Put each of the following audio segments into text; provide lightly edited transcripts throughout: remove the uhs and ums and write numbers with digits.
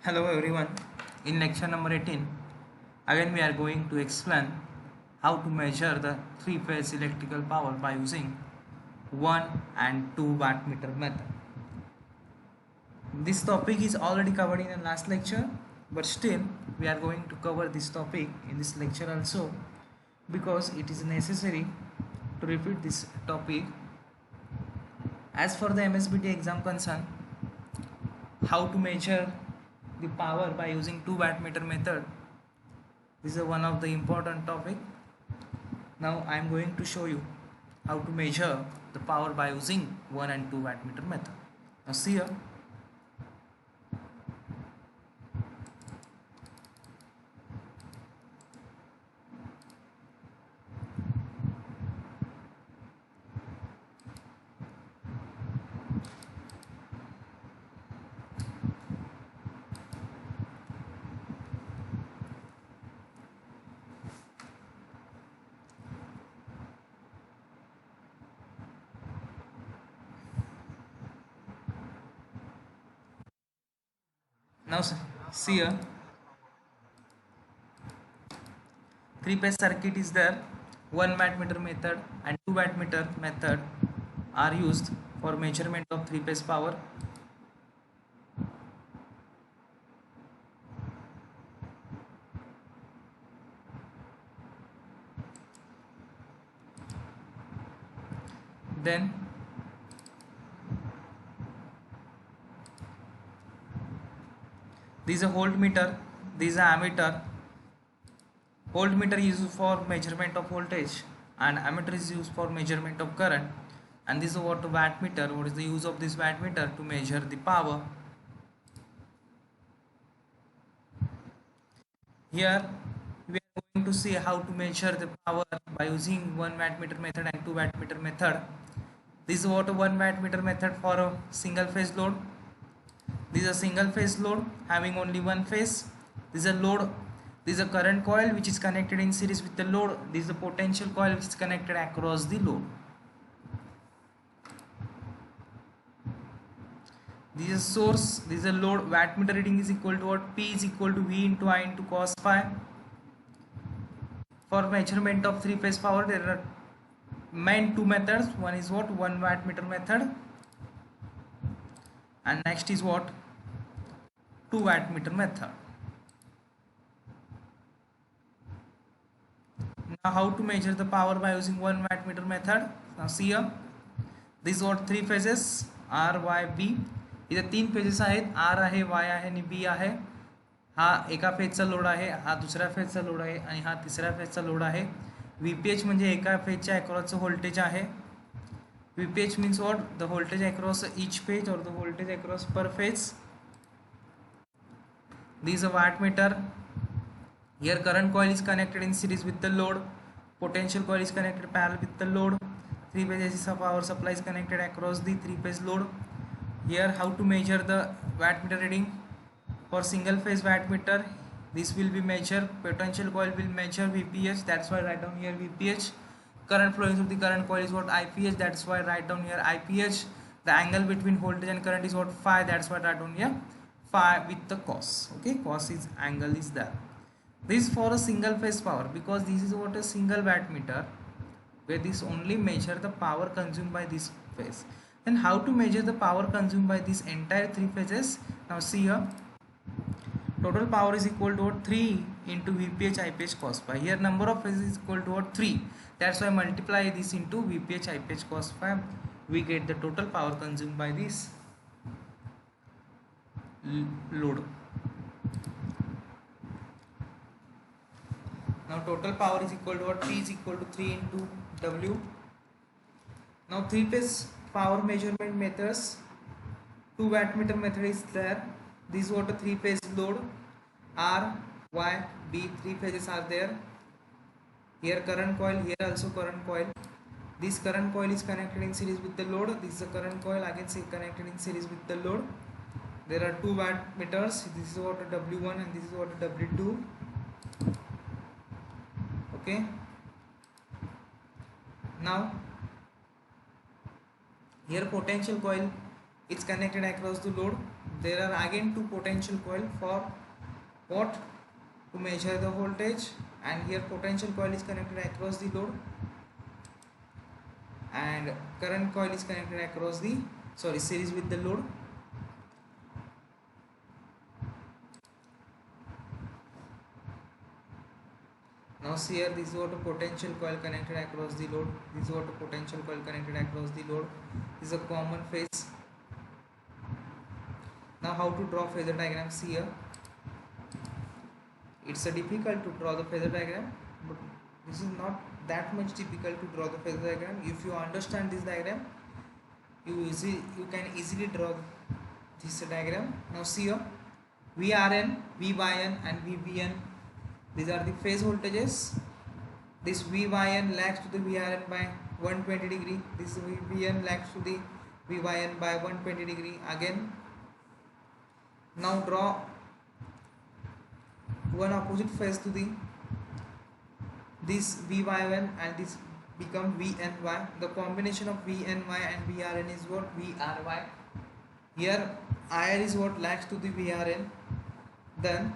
Hello everyone. In lecture number 18, again we are going to explain how to measure the three-phase electrical power by using 1 and 2 wattmeter method. This topic is already covered in the last lecture, but still we are going to cover this topic in this lecture also because it is necessary to repeat this topic. As for the MSBT exam concern, how to measure the power by using 2 wattmeter method, this is one of the important topic. Now I am going to show you how to measure the power by using 1 and 2 wattmeter method. Now see here. Now see here, three-phase circuit is there. 1 wattmeter method and 2 wattmeter method are used for measurement of three-phase power. Then this is a voltmeter, this is a ammeter. Voltmeter is used for measurement of voltage and ammeter is used for measurement of current. And this is what wattmeter, what is the use of this wattmeter to measure the power. Here we are going to see how to measure the power by using 1 wattmeter method and 2 wattmeter method. This is what a 1 wattmeter method for a single phase load. This is a single phase load having only one phase. This is a load. This is a current coil which is connected in series with the load. This is a potential coil which is connected across the load. This is a source. This is a load. Wattmeter reading is equal to what? P is equal to V into I into cos phi. For measurement of three phase power, there are main two methods. One is what? 1 wattmeter method, and next is what? 2 wattmeter method. Now how to measure the power by using 1 wattmeter method? Now see here, this is what three phases R, Y, B. इथे तीन phases आहेत, R आहे, Y आहे आणि B आहे. हा एका फेजचा load आहे, हा दुसऱ्या फेजचा लोड आहे आणि हा तिसऱ्या फेजचा लोड आहे. VPH म्हणजे एका फेजच्या अक्रॉसचं व्होल्टेज आहे. VPH means what? The voltage across each phase or the voltage across per phase. This is a wattmeter. Here current coil is connected in series with the load. Potential coil is connected parallel with the load. Three phases of power supply is connected across the three phase load. Here how to measure the wattmeter reading? For single phase wattmeter, this will be measured. Potential coil will measure VPH. That's why write down here VPH. Current flowing through the current coil is what? IPH. That's why write down here IPH. The angle between voltage and current is what? Phi. That's why write down here phi with the cos. Okay, cos is angle is there. This is for a single phase power because this is what a single wattmeter where this only measure the power consumed by this phase. Then how to measure the power consumed by this entire three phases? Now see here, total power is equal to what? 3 into VPH IPH cos phi. Here number of phases is equal to what? 3. That's why multiply this into VPH IPH cos phi. We get the total power consumed by this load. Now total power is equal to what? P is equal to 3 into W. Now three phase power measurement methods. 2 wattmeter method is there. This is what a three phase load. R, Y, B, three phases are there. Here current coil, here also current coil. This current coil is connected in series with the load. This is a current coil again connected in series with the load. There are 2 wattmeters. This is what a W1 and this is what a W2. Okay. Now here potential coil is connected across the load. there are again two potential coil for what, to measure the voltage, and here potential coil is connected across the load and current coil is connected across the series with the load. Now see here, this is what a potential coil connected across the load, this is what a potential coil connected across the load, this is a common phase. Now how to draw phasor diagram? See here, it's a difficult to draw the phasor diagram, but this is not that much difficult to draw the phasor diagram. If you understand this diagram, you can easily draw this diagram. Now see here, VRN, VYN and VBN, these are the phase voltages. This VYN lags to the VRN by 120 degree, this VBN lags to the VYN by 120 degree again. Now draw one opposite phase to the this VY1 and this become VNY. The combination of VNY and VRN is what? VRY. Here IR is what lags to the VRN. Then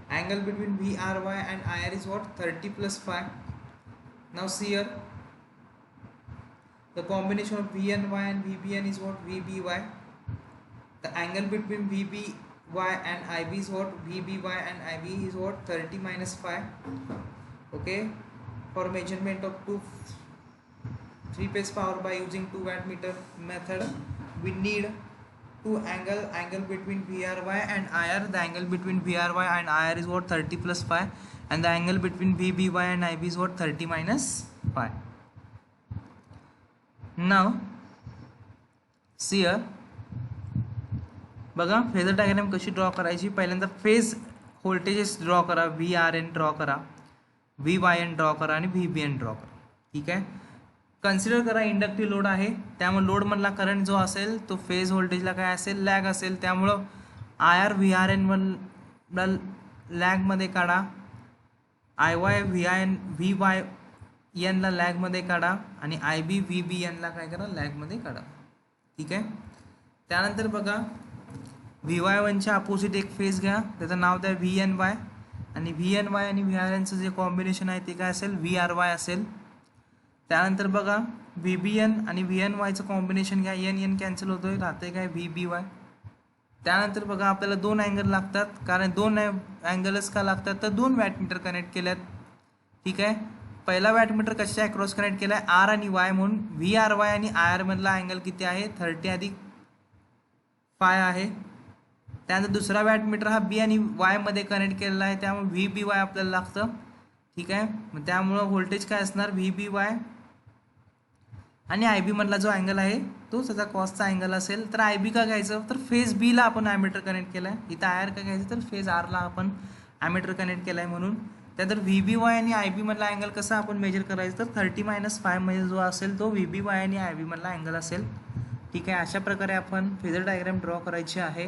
angle between VRY and IR is what? 30 plus phi. Now see here, the combination of VNY and VBN is what? VBY. The angle between VBY and IB is what? VBY and IB is what? 30 minus phi. Okay, for measurement of 3-phase power by using 2 wattmeter method, we need two angle between VRY and IR. The angle between VRY and IR is what? 30 plus phi, and the angle between VBY and IB is what? 30 minus phi. Now see here, बघा phasor diagram कशी draw करायची. पहिल्यांदा phase voltages draw करा, VRN draw करा, VYN draw करा आणि VBN draw करा. ठीक आहे. कन्सिडर करा इंडक्टिव्ह लोड आहे, त्यामुळे लोडमधला करंट जो असेल तो फेज व्होल्टेजला काय असेल? लॅग असेल. त्यामुळं IR VRN ला लॅगमध्ये काढा, IY VYN ला लॅगमध्ये काढा आणि IB VBN ला काय करा? लॅगमध्ये काढा. ठीक आहे. त्यानंतर बघा VY1च्या अपोजिट एक फेज घ्या, त्याचं नाव द्या VNY, आणि VNY आणि VRNचं जे कॉम्बिनेशन आहे ते काय असेल? VRY असेल. त्यानंतर बघा VBN आणि VNYचं कॉम्बिनेशन घ्या, NN कॅन्सल होतोय, राहते काय? VBY. त्यानंतर बघा आपल्याला दोन अँगल लागतात, कारण दोन अँगलच का लागतात? तर दोन वॅटमीटर कनेक्ट केल्यात. ठीक आहे. पहिला वॅटमीटर कशा अक्रॉस कनेक्ट केला आहे? R आणि Y म्हणून. VRY आणि IR मधला अँगल किती आहे? 30 अधिक फाय आहे. त्यानंतर दुसरा वॅटमीटर हा B आणि Y मध्ये कनेक्ट केलेला आहे, त्यामुळे VBY आपल्याला लागतं. ठीक आहे. मग त्यामुळं व्होल्टेज काय असणार? VBY आणि IB मधला जो अँगल आहे तो त्याचा कॉसचा अँगल असेल. तर IB का घ्यायचं? तर फेज B ला आपण ॲमीटर कनेक्ट केला आहे. इथं IR का घ्यायचं? तर फेज R ला आपण ॲमीटर कनेक्ट केला आहे म्हणून. त्यानंतर VBY आणि IB मधला अँगल कसा आपण मेजर करायचं? तर 30 मायनस 5 मध्ये जो असेल तो VBY आणि IB मधला अँगल असेल. ठीक आहे. अशा प्रकारे आपण फेजर डायग्राम ड्रॉ करायची आहे.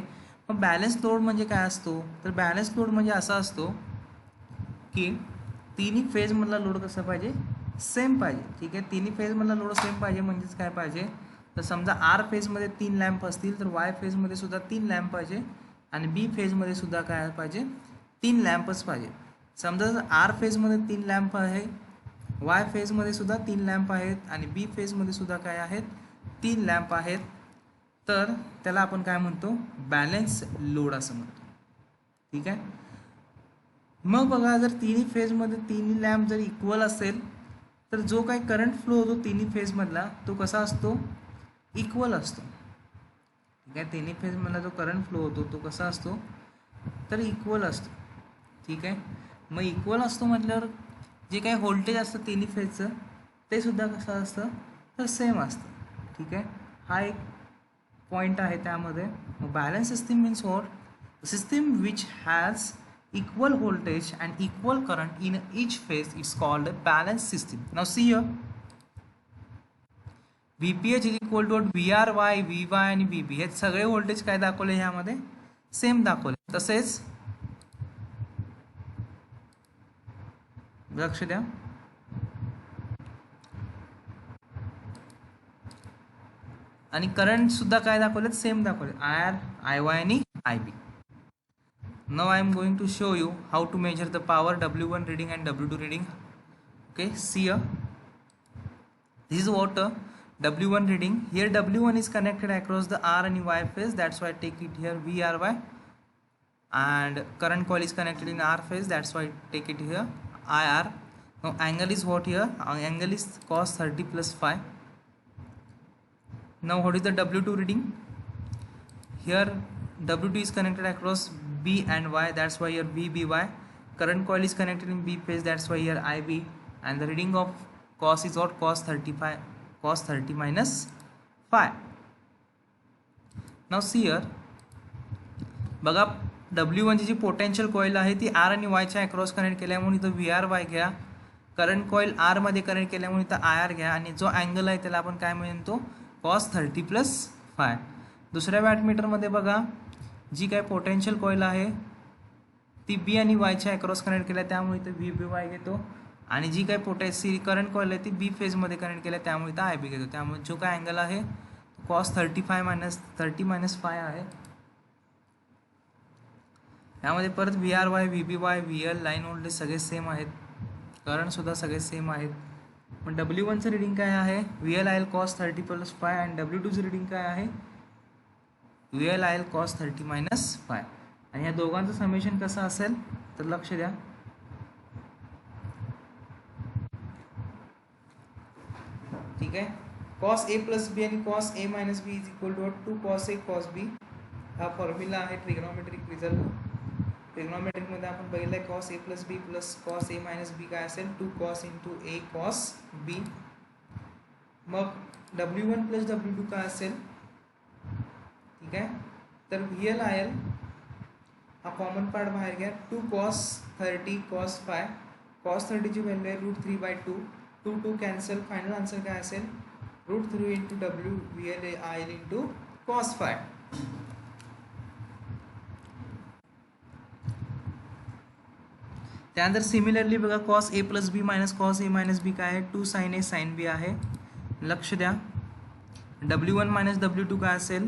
मग बॅलन्स लोड म्हणजे काय असतो? तर बॅलन्स लोड म्हणजे असा असतो की तिन्ही फेजमधला लोड कसा पाहिजे? सेम पाहिजे. ठीक आहे. तिन्ही फेजमधला लोड सेम पाहिजे म्हणजेच काय पाहिजे? तर समजा R फेजमध्ये 3 लॅम्प असतील तर Y फेजमध्ये सुद्धा 3 लॅम्प पाहिजे आणि B फेजमध्ये सुद्धा काय पाहिजे? 3 लॅम्पच पाहिजे. समजा जर R फेजमध्ये 3 लॅम्प आहे, Y फेजमध्ये सुद्धा 3 लॅम्प आहेत आणि B फेजमध्ये सुद्धा काय आहेत? 3 लॅम्प आहेत. तर त्याला आपण काय म्हणतो? बॅलन्स लोड असं म्हणतो. ठीक आहे. मग बघा जर तिन्ही फेजमध्ये तिन्ही लॅम्प जर इक्वल असेल तर जो काही करंट फ्लो होतो तिन्ही फेजमधला तो कसा असतो? इक्वल असतो. ठीक आहे. तिन्ही फेजमधला जो करंट फ्लो होतो तो कसा असतो? तर इक्वल असतो. ठीक आहे. मग इक्वल असतो म्हटल्यावर जे काही व्होल्टेज असतं तिन्ही फेजचं ते सुद्धा कसं असतं? तर सेम असतं. ठीक आहे. हा एक पॉईंट आहे त्यामध्ये. मग balance system means what? System which has equal voltage and equal current in each phase is called a balanced system. Now see here, VPH is equal to VRY, VY आणि VB हे सगळे voltage काय दाखवले? ह्यामध्ये same दाखवले. तसेच लक्ष द्या, आणि करंट सुद्धा काय दाखवलेत, सेम दाखवले, आय आर, आय वाय आणि I B. Now I am going to show you how to measure the power W1 reading and W2 reading. Okay, see here. This is what W1 reading. Here W1 is connected across the R and Y phase. That's why I take it here VRY. And current coil is connected in R phase. That's why I take it here IR. Now angle is what here? Angle is cos 30 plus phi. Now what is the W2 reading? Here W2 is connected across B and Y, that's why here VBY. Current coil is connected in B phase, that's why here IB. And the reading of cos is what? Cos 35, cos 30 minus phi. Now see here, बघा W1 ची जी potential coil आहे ती R आणि Y च्या across connect केल्यामुळे इथं VRY घ्या. Current coil R मध्ये कनेक्ट केल्यामुळे इथं IR घ्या आणि जो अँगल आहे त्याला आपण काय म्हणतो? cos 30 plus phi. दुसऱ्या वॅटमीटरमध्ये बघा जी काय पोटेन्शियल कॉईल आहे ती बी आणि वायच्या अक्रॉस कनेक्ट केल्या त्यामुळे इथं VBY घेतो आणि जी काय करंट कॉईल आहे ती बी फेजमध्ये कनेक्ट केल्या त्यामुळे इथं IB घेतो. त्यामुळे जो काय अँगल आहे cos 35 मायनस 30 मायनस phi आहे. यामध्ये परत VRY, VBY, VL, line voltage सगळे सेम आहेत, करंटसुद्धा सगळे सेम आहेत. पण W1चं रिडिंग काय आहे? VLIL cos 30 प्लस phi आणि W2चं रिडिंग काय आहे? VLIL cos 30 minus phi. आणि या दोघांचं समेशन कसं असेल तर लक्ष द्या. ठीक आहे, cos A प्लस B आणि cos A minus B is equal to 2 cos A cos B. हा फॉर्म्युला आहे ट्रिग्नोमेट्रिक रिझल्ट. ट्रिग्नोमेट्रिकमध्ये आपण बघितलं आहे cos A plus B plus cos A minus B काय असेल? 2 cos into A cos B. मग W1 प्लस W2 काय असेल? ठीक आहे, तर VLIL हा कॉमन पार्ट बाहेर घ्या. 2 cos 30 cos phi. cos 30 ची व्हॅल्यू आहे √3/2. 2 कॅन्सल. फायनल आन्सर काय असेल? √3 into W VLIL into cos phi. त्यानंतर सिमिलरली बघा cos A plus B minus cos A minus B काय आहे? 2 sin A sin B आहे. लक्ष द्या, W1 मायनस W2 काय असेल?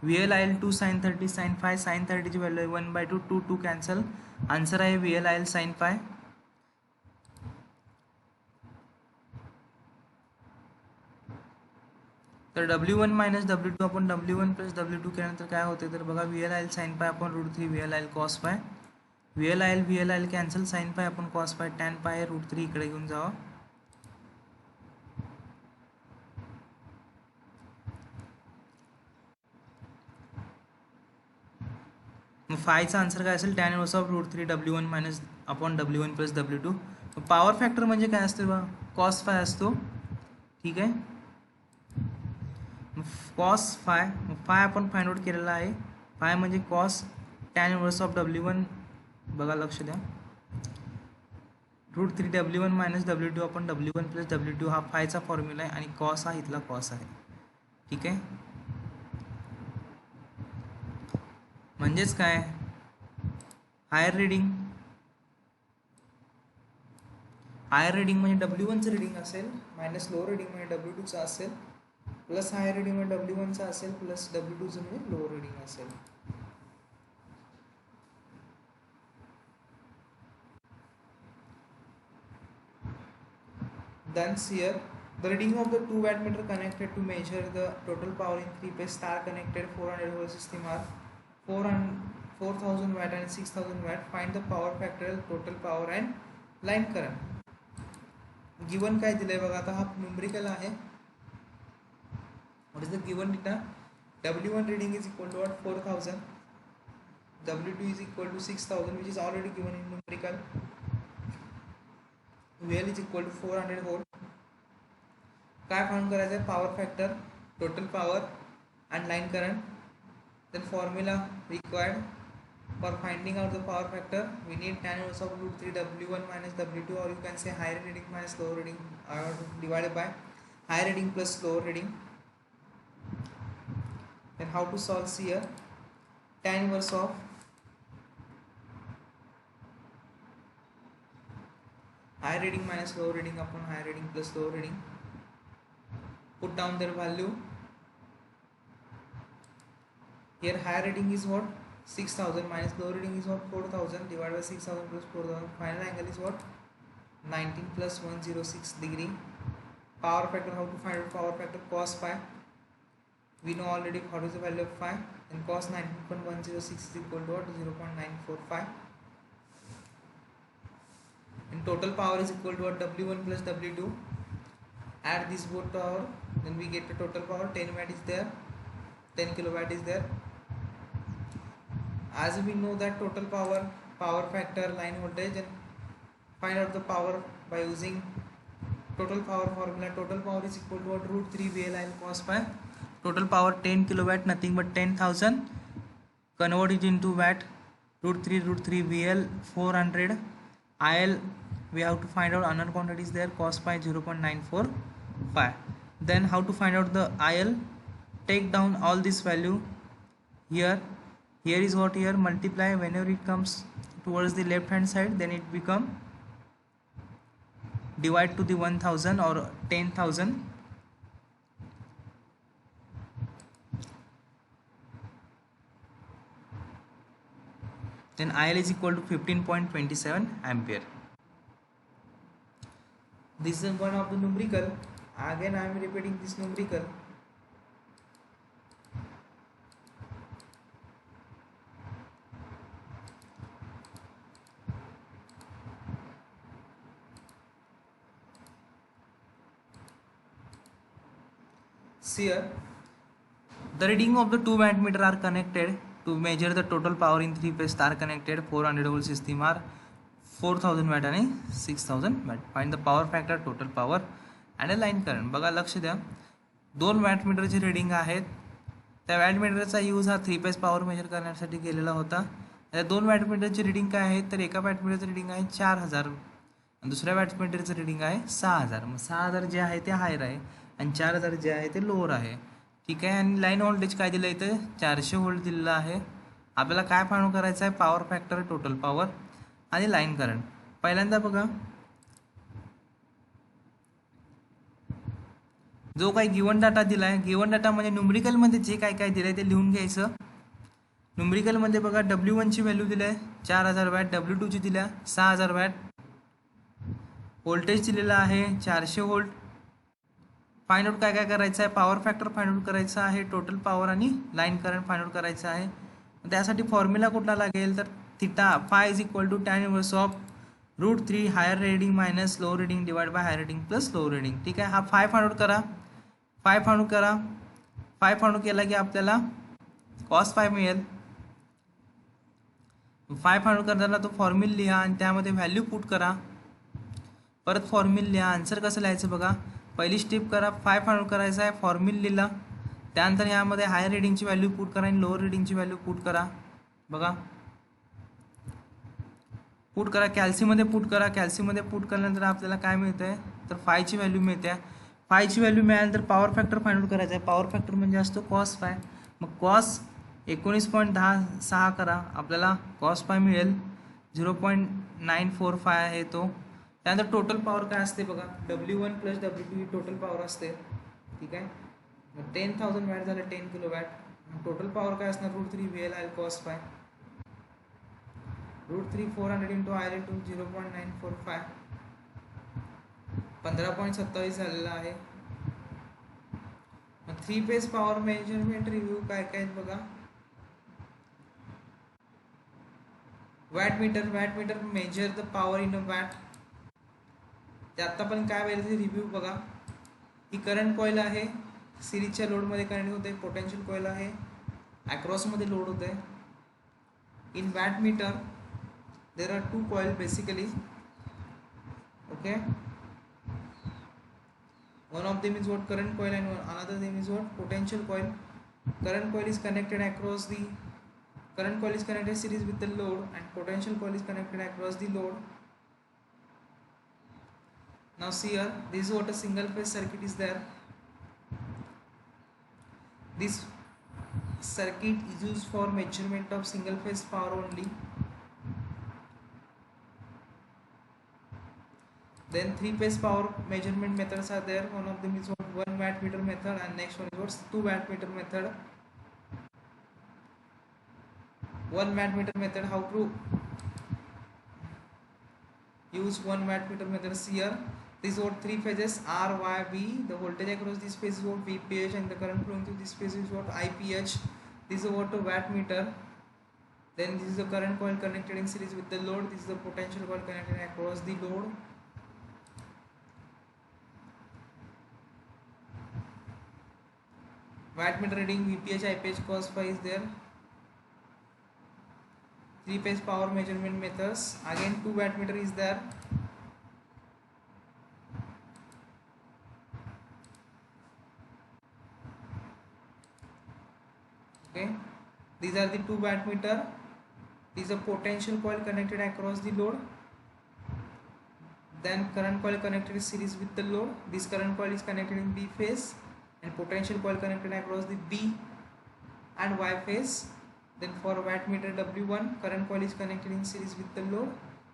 VLIL 2 sin 30 sin phi. sin 30 ची व्हॅल्यू 1/2. 2 कॅन्सल. आन्सर आहे VLIL sin phi. तर W1 मायनस W2 आपण W1 प्लस W2 केल्यानंतर काय होते तर बघा VLIL sin phi आपण √3 VLIL cos phi. VLIL cancel. sin phi आपण cos phi tan phi √3 इकडे घेऊन जावा. मग फायचा आन्सर काय असेल? tan inverse of √3 W1 minus upon W1 plus W2. Power factor म्हणजे काय असते बघा? cos phi असतो. ठीक आहे, cos phi. phi आपण फाइंड आउट केलेला आहे. phi म्हणजे cos tan inverse of W1. बघा लक्ष द्या, √3 W1 मायनस W2 आपण W1 प्लस W2 हा फायचा फॉर्म्युला आहे आणि cos हा इथला cos आहे. ठीक आहे, म्हणजेच काय? हायर रिडिंग म्हणजे W1चं रिडिंग असेल मायनस लोअर रिडिंग म्हणजे W2चं असेल प्लस हायर रिडिंग म्हणजे W1चं असेल प्लस W2चं म्हणजे लोअर रिडिंग असेल. Thus here the reading of the 2 wattmeter connected to measure the total power in 3-phase star connected 400 volt system are 4000 watt and 6000 watt. Find the power factor, total power and line current. Given काय दिलंय बघा. आता हा numerical आहे. What is the given data? W1 reading is equal to what? 4000. W2 is equal to 6000, which is already given in numerical. VL is equal to 400 volt. काय find करायचं आहे? Power factor, total power and line current. Then formula required for finding out the power factor. We need tan inverse of √3 W1 minus W2, or you can say higher reading minus lower reading, divided by higher reading plus lower reading. Then how to solve here? Tan inverse of higher reading minus lower reading upon higher reading plus lower reading. put down their value. Here higher reading is what? 6000 minus low reading is what? 4000 divided by 6000 plus 4000. Final angle is what? 19 plus 106 degree. Power factor, how to find out power factor? Cos phi. We know already what is the value of phi, and cos 19.106 is equal to what? 0.945. And total power is equal to what? W1 plus W2. Add this both power, then we get the total power. 10 watt is there, 10 kilowatt is there. As we know that total power, power factor, line voltage, and find out the power by using total power formula. Total power is equal to what? Root 3 VL cos phi. Total power 10 kilowatt, nothing but 10,000. Convert it into watt. Root 3 VL 400. IL we have to find out unknown quantities there. Cos phi 0.945. Then how to find out the IL? Take down all this value here. Here is what? Here multiply. Whenever it comes towards the left hand side, then it become divide to the 1000 or 10,000. Then IL is equal to 15.27 ampere. This is one of the numerical. Again I am repeating this numerical. See here, the reading of the two wattmeter are connected to measure the total power in three phase star connected 400 volt system are 4000 watt आणि 6000 watt. Find the power factor, total power and a line current. बघा लक्ष द्या, दोन वॅटमीटरची reading आहेत. त्या वॅटमीटरचा use हा three phase power major करण्यासाठी केलेला होता. त्या दोन वॅटमीटरची रिडिंग काय आहे? तर एका वॅटमीटरचं रिडिंग आहे 4000 आणि दुसऱ्या वॅटमीटरचं रिडिंग आहे 6000. मग 6000 जे आहे ते हायर आहे आणि 4000 जे आहे ते लोअर आहे. ठीक आहे. आणि लाईन व्होल्टेज काय दिलं इथं? 400 व्होल्ट दिलेलं आहे. आपल्याला काय फाइंड करायचं आहे? पॉवर फॅक्टर, टोटल पॉवर आणि लाईन करंट. पहिल्यांदा बघा, जो काही गिवन डाटा दिला आहे, गिवन डाटा म्हणजे न्यूमरिकलमध्ये जे काय काय दिलं आहे ते लिहून घ्यायचं. न्यूमरिकलमध्ये बघा W1ची व्हॅल्यू दिली आहे 4000 वॅट, W2ची दिल्या 6000 वॅट, व्होल्टेज दिलेला आहे 400 व्होल्ट. फाइंड आउट काय काय करायचं आहे? पॉवर फॅक्टर फाइंड आउट करायचं आहे, टोटल पॉवर आणि लाईन करंट फाइंड आउट करायचं आहे. त्यासाठी फॉर्म्युला कुठला लागेल? तर theta phi is equal to tan inverse of √3 higher reading minus low reading divide by higher reading plus low reading. ठीक आहे. हा फाय फाइंड आउट करा, फाय फाइंड आउट करा. फाय फाइंड आउट केला की आपल्याला कॉस फाय मिळेल. फाय फाइंड आउट करताना तो फॉर्म्युला लिहा आणि त्यामध्ये व्हॅल्यू पुट करा. परत फॉर्म्युला लिहा. आन्सर कसं लिहायचं बघा, पहिली स्टेप करा, फाय फाइंड आउट करायचं आहे, फॉर्म्युला लिहिला. त्यानंतर यामध्ये हायर रीडिंगची व्हॅल्यू पुट करा आणि लोअर रीडिंगची व्हॅल्यू पुट करा. बघा पुट करा, कॅल्सीमध्ये पुट करा. कॅल्सीमध्ये पुट केल्यानंतर आपल्याला काय मिळतं आहे? तर फायची व्हॅल्यू मिळते. फायची व्हॅल्यू मिळाल्यानंतर पॉवर फॅक्टर फाइंड आउट करायचा आहे. पॉवर फॅक्टर म्हणजे असतो कॉस फाय. मग कॉस 19.6 करा, आपल्याला कॉस फाय मिळेल 0.945 आहे तो. त्यानंतर टोटल पॉवर काय असते बघा, W1 प्लस W2 ही टोटल पॉवर असते. ठीक आहे. मग 10,000 वॅट झालं 10 किलो वॅट. टोटल पॉवर काय असणार? √3 VL cos phi. √3 400 into IL into 0.945 15.27 झालेला आहे. मग three phase power measurement review काय काय बघा. Wattmeter measure the power in a watt. ते आत्ता पण काय वेळेचे रिव्ह्यू बघा. ही करंट कॉईल आहे, सिरीजच्या लोडमध्ये कनेक्ट होते. पोटेन्शियल कॉईल आहे, अक्रॉसमध्ये लोड होते. इन wattmeter there are two coil basically. Okay, one of them is what? Current coil, and another thing is what? Potential coil. Current coil is connected across the current coil is connected series with the load, and potential coil is connected across the load. Now see here, this is what a single phase circuit is there. This circuit is used for measurement of single phase power only. Then 3-phase power measurement methods are there. One of them is what 1 wattmeter method, and next one is what 2 wattmeter method. 1 wattmeter method, how to use 1 wattmeter method here. This is what 3 phases R, Y, V. The voltage across this phase is what VPH, and the current flowing through this phase is what IPH. This is what a wattmeter. Then this is the current coil connected in series with the load. This is the potential coil connected across the load. Wattmeter reading VPH, IPH, cos phi is there. 3-phase power measurement methods. Again 2 wattmeter is there. Okay, these are the 2 wattmeter. This is a potential coil connected across the load. Then current coil connected in series with the load. This current coil is connected in B phase, and potential coil connected across the B and Y phase. Then for wattmeter W1, current coil is connected in series with the load,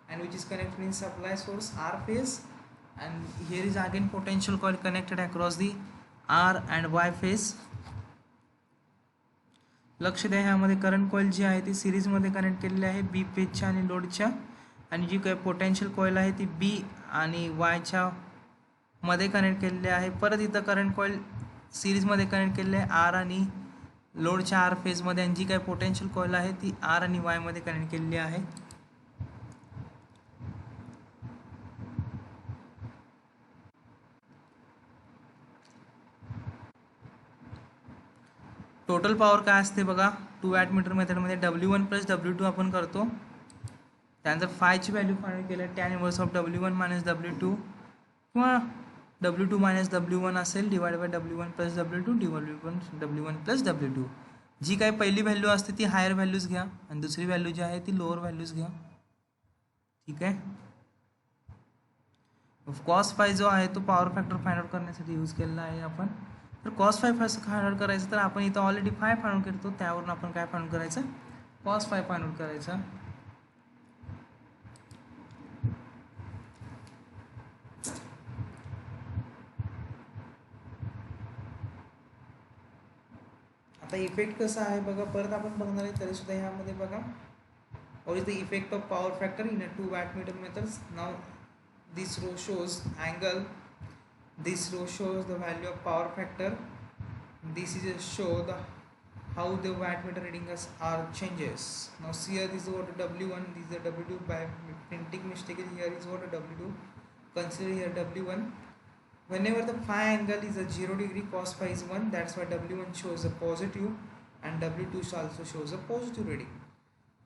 and which is connected in supply source R phase. And here is again potential coil connected across the R and Y phase. लक्ष द्या, ह्यामध्ये current coil जी आहे ती सिरीजमध्ये connect केलेली आहे B फेजच्या आणि लोडच्या, आणि जी काही पोटेन्शियल कॉइल आहे ती बी आणि वायच्या मध्ये कनेक्ट केलेली आहे. परत इथं करंट कॉइल सिरीजमध्ये कनेक्ट केलेली आहे आर आणि लोडच्या आर फेजमध्ये, आणि जी काही पोटेन्शियल कॉइल आहे ती आर आणि वाय मध्ये कनेक्ट केलेली आहे. टोटल पॉवर काय असते बघा, 2 वॅटमीटर मेथडमध्ये W1 + W2 आपण करतो. त्यानंतर फायची व्हॅल्यू फाइंड केलं, tan inverse of W1 - W2 किंवा W2 - W1 असेल, divide by W1 + W2 W1 + W2. जी काही पहिली व्हॅल्यू असते ती हायर व्हॅल्यूज घ्या, आणि दुसरी व्हॅल्यू जी आहे ती लोअर व्हॅल्यूज घ्या. ठीक आहे. कॉस फाय जो आहे तो पॉवर फॅक्टर फाइंड आउट करण्यासाठी यूज केलेला आहे आपण. तर कॉस फाय कसं फाइंड आउट करायचं, तर आपण इथं ऑलरेडी फाय फाइंड आउट करतो, त्यावरून आपण काय फाइंड आउट करायचं, कॉस फाय फाइंड आउट करायचं. आता इफेक्ट कसा आहे बघा, परत आपण बघणार आहे, तरी सुद्धा ह्यामध्ये बघा, what is the effect of power factor in a 2 wattmeter methods. Now this row shows angle, this row shows the value of power factor, this is a show the how the wattmeter readings are changes. Now see here, this is what W1, this is the W2. By printing mistake here is what W2. Consider here W1. Whenever the phi angle is a 0 degree, cos phi is 1. That's why W1 shows a positive, and W2 also shows a positive reading.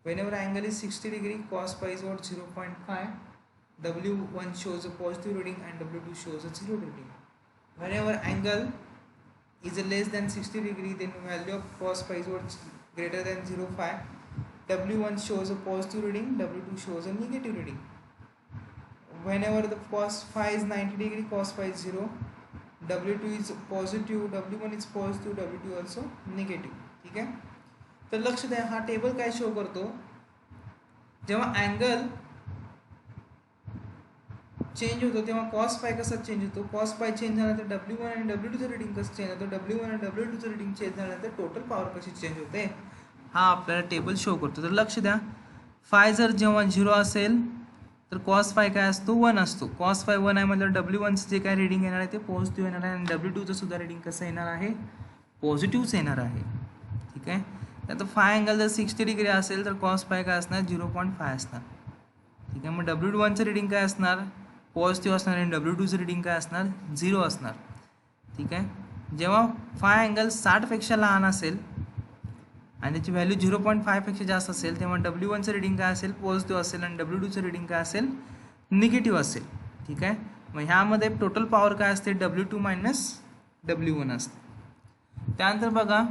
Whenever angle is 60 degree, cos phi is what 0.5. W1 shows a positive reading, and W2 shows a 0 reading. Whenever angle is a less than 60 degree, then value of cos phi is what greater than 0.5. W1 shows a positive reading, W2 shows a negative reading. Whenever the cos phi is 90 degree, cos phi is 0. W2 is positive, W1 is positive, W2 also negative. ठीक आहे. तर लक्ष द्या, हा table काय show करतो, जेव्हा angle change होतो तेव्हा कॉस फाय कसा चेंज होतो. कॉस फाय चेंज झाल्यानंतर W1 आणि W2चं रिडिंग कसं चेंज होतं, W1 आणि W2चं रिडिंग चेंज झाल्यानंतर टोटल पॉवर कशी चेंज होते, हा आपल्याला टेबल शो करतो. तर लक्ष द्या, फाय जर जेव्हा 0 असेल तर कॉस फाय काय असतो, 1 असतो. कॉस फाय 1 आहे म्हणजे W1चं जे काय रिडिंग येणार आहे ते पॉझिटिव्ह येणार आहे, आणि W2चं सुद्धा रिडिंग कसं येणार आहे, पॉझिटिव्हच येणार आहे. ठीक आहे. आता फाय अँगल जर 60 डिग्री असेल तर कॉस फाय काय असणार, 0.5 असणार. ठीक आहे. मग W1चं रिडिंग काय असणार, पॉझिटिव्ह असणार, आणि W2चं रिडिंग काय असणार, 0 असणार. ठीक आहे. जेव्हा फाय अँगल 60पेक्षा लहान असेल आणि त्याची व्हॅल्यू 0.5पेक्षा जास्त असेल तेव्हा W1चं रिडिंग काय असेल, पॉझिटिव्ह असेल, आणि W2चं रिडिंग काय असेल, निगेटिव्ह असेल. ठीक आहे. मग ह्यामध्ये टोटल पॉवर काय असते, W2 - W1 असते. त्यानंतर बघा,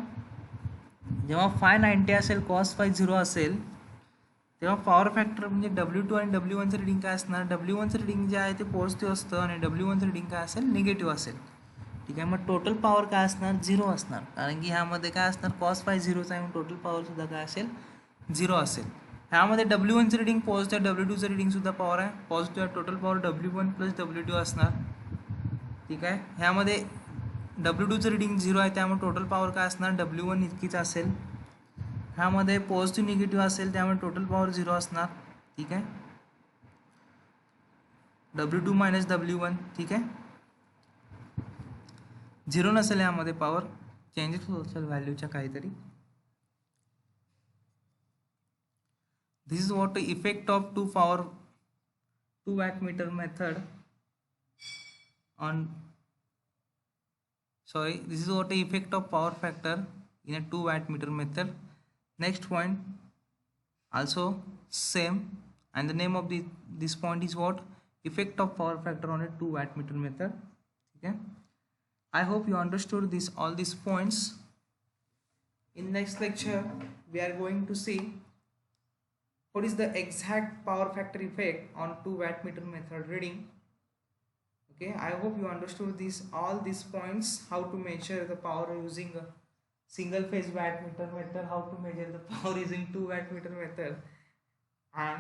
जेव्हा फाय 90 असेल, कॉस फाय 0 असेल, तेव्हा पॉवर फॅक्टर म्हणजे W2 आणि W1चं रिडिंग काय असणार, W1चं रिडिंग जे आहे ते पॉझिटिव्ह असतं, आणि W1चं रिडिंग काय असेल, निगेटिव्ह असेल. ठीक आहे. मग टोटल पॉवर काय असणार, 0 असणार, कारण की ह्यामध्ये काय असणार, कॉस फाय 0चा आहे, टोटल पॉवर सुद्धा काय असेल, 0 असेल. ह्यामध्ये W1चं रिडिंग पॉझिटिव्ह, W2चं रिडिंग सुद्धा पॉवर आहे positive, total power W1 plus W2 असणार. ठीक आहे. ह्यामध्ये W2चं रिडिंग 0 आहे त्यामुळे टोटल पॉवर काय असणार W1 इतकीच असेल. ह्यामध्ये पॉझिटिव्ह निगेटिव्ह असेल त्यामुळे टोटल पॉवर 0 असणार. ठीक आहे. W2 minus W1. ठीक आहे. 0 नसेल यामध्ये पॉवर, चेंजेस होत असेल व्हॅल्यूच्या काहीतरी. This is what the effect of 2 wattmeter method on this is what the effect of power factor in a 2 wattmeter method. Next point also same, and the name of this point is what? Effect of power factor on a 2 wattmeter method. Okay, I hope you understood all these points. In next lecture we are going to see what is the exact power factor effect on 2 wattmeter method reading. Okay, I hope you understood all these points, how to measure the power using a single phase wattmeter method, how to measure the power using 2 wattmeter method, and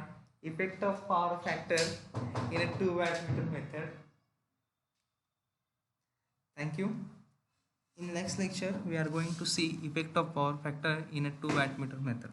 effect of power factor in a 2 wattmeter method. Thank you. In next lecture we are going to see effect of power factor in a 2 wattmeter method.